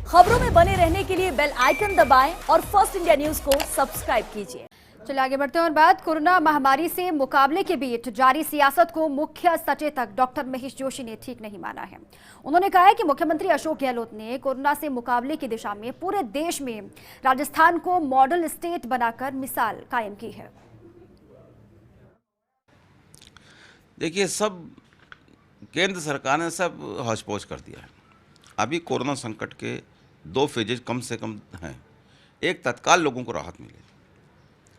खबरों में बने रहने के लिए बेल आइकन दबाएं और फर्स्ट इंडिया न्यूज को सब्सक्राइब कीजिए। चलिए आगे बढ़ते हैं और बात कोरोना महामारी से मुकाबले के बीच जारी सियासत को मुख्य सचेतक डॉक्टर महेश जोशी ने ठीक नहीं माना है। उन्होंने कहा है कि मुख्यमंत्री अशोक गहलोत ने कोरोना से मुकाबले की दिशा में पूरे देश में राजस्थान को मॉडल स्टेट बनाकर मिसाल कायम की है। देखिए, सब केंद्र सरकार ने सब हौच-पौच कर दिया है। अभी कोरोना संकट के 2 फेजेज कम से कम हैं। एक, तत्काल लोगों को राहत मिले,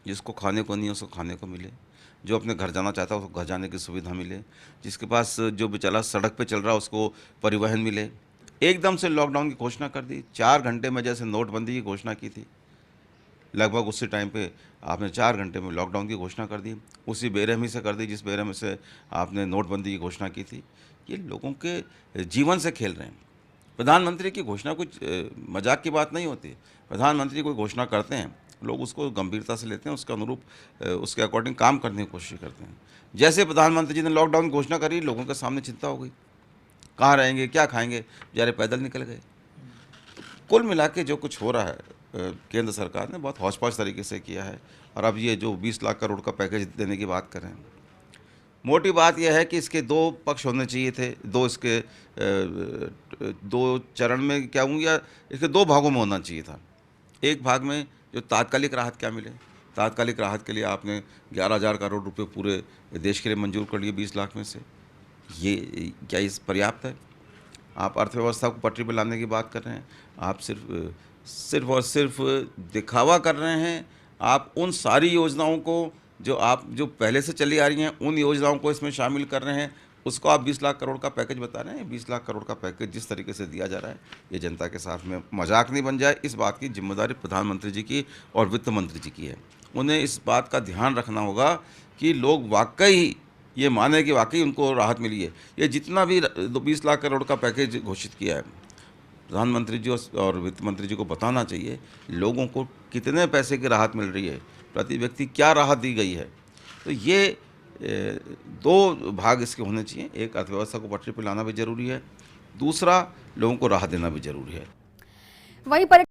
जिसको खाने को नहीं है उसको खाने को मिले, जो अपने घर जाना चाहता है उसको घर जाने की सुविधा मिले, जिसके पास जो बेचारा सड़क पे चल रहा है उसको परिवहन मिले। एकदम से लॉकडाउन की घोषणा कर दी। 4 घंटे में जैसे नोटबंदी की घोषणा की थी, लगभग उसी टाइम पे आपने 4 घंटे में लॉकडाउन की घोषणा कर दी। उसी बेरहमी से कर दी जिस बेरहमी से आपने नोटबंदी की घोषणा की थी। ये लोगों के जीवन से खेल रहे हैं। प्रधानमंत्री की घोषणा कुछ मजाक की बात नहीं होती। प्रधानमंत्री कोई घोषणा करते हैं, लोग उसको गंभीरता से लेते हैं, उसके अनुरूप उसके अकॉर्डिंग काम करने की कोशिश करते हैं। जैसे प्रधानमंत्री जी ने लॉकडाउन की घोषणा करी, लोगों के सामने चिंता हो गई, कहाँ रहेंगे, क्या खाएंगे, बेचारे पैदल निकल गए। कुल मिला के जो कुछ हो रहा है, केंद्र सरकार ने बहुत हौच-पौच तरीके से किया है। और अब ये जो 20 लाख करोड़ का पैकेज देने की बात कर रहे हैं, मोटी बात यह है कि इसके 2 पक्ष होने चाहिए थे। 2 चरण में क्या हूँ, या इसके 2 भागों में होना चाहिए था। एक भाग में जो तात्कालिक राहत क्या मिले, तात्कालिक राहत के लिए आपने 11,000 करोड़ रुपए पूरे देश के लिए मंजूर कर लिए 20 लाख में से। ये क्या इस पर्याप्त है? आप अर्थव्यवस्था को पटरी पर लाने की बात कर रहे हैं, आप सिर्फ और सिर्फ दिखावा कर रहे हैं। आप उन सारी योजनाओं को जो पहले से चली आ रही हैं, उन योजनाओं को इसमें शामिल कर रहे हैं, उसको आप 20 लाख करोड़ का पैकेज बता रहे हैं। 20 लाख करोड़ का पैकेज जिस तरीके से दिया जा रहा है, ये जनता के साथ में मजाक नहीं बन जाए, इस बात की जिम्मेदारी प्रधानमंत्री जी की और वित्त मंत्री जी की है। उन्हें इस बात का ध्यान रखना होगा कि लोग वाकई ये माने कि वाकई उनको राहत मिली है। ये जितना भी 20 लाख करोड़ का पैकेज घोषित किया है, प्रधानमंत्री जी और वित्त मंत्री जी को बताना चाहिए लोगों को कितने पैसे की राहत मिल रही है, प्रति व्यक्ति क्या राहत दी गई है। तो ये 2 भाग इसके होने चाहिए। एक, अर्थव्यवस्था को पटरी पर लाना भी जरूरी है, दूसरा लोगों को राहत देना भी जरूरी है। वहीं पर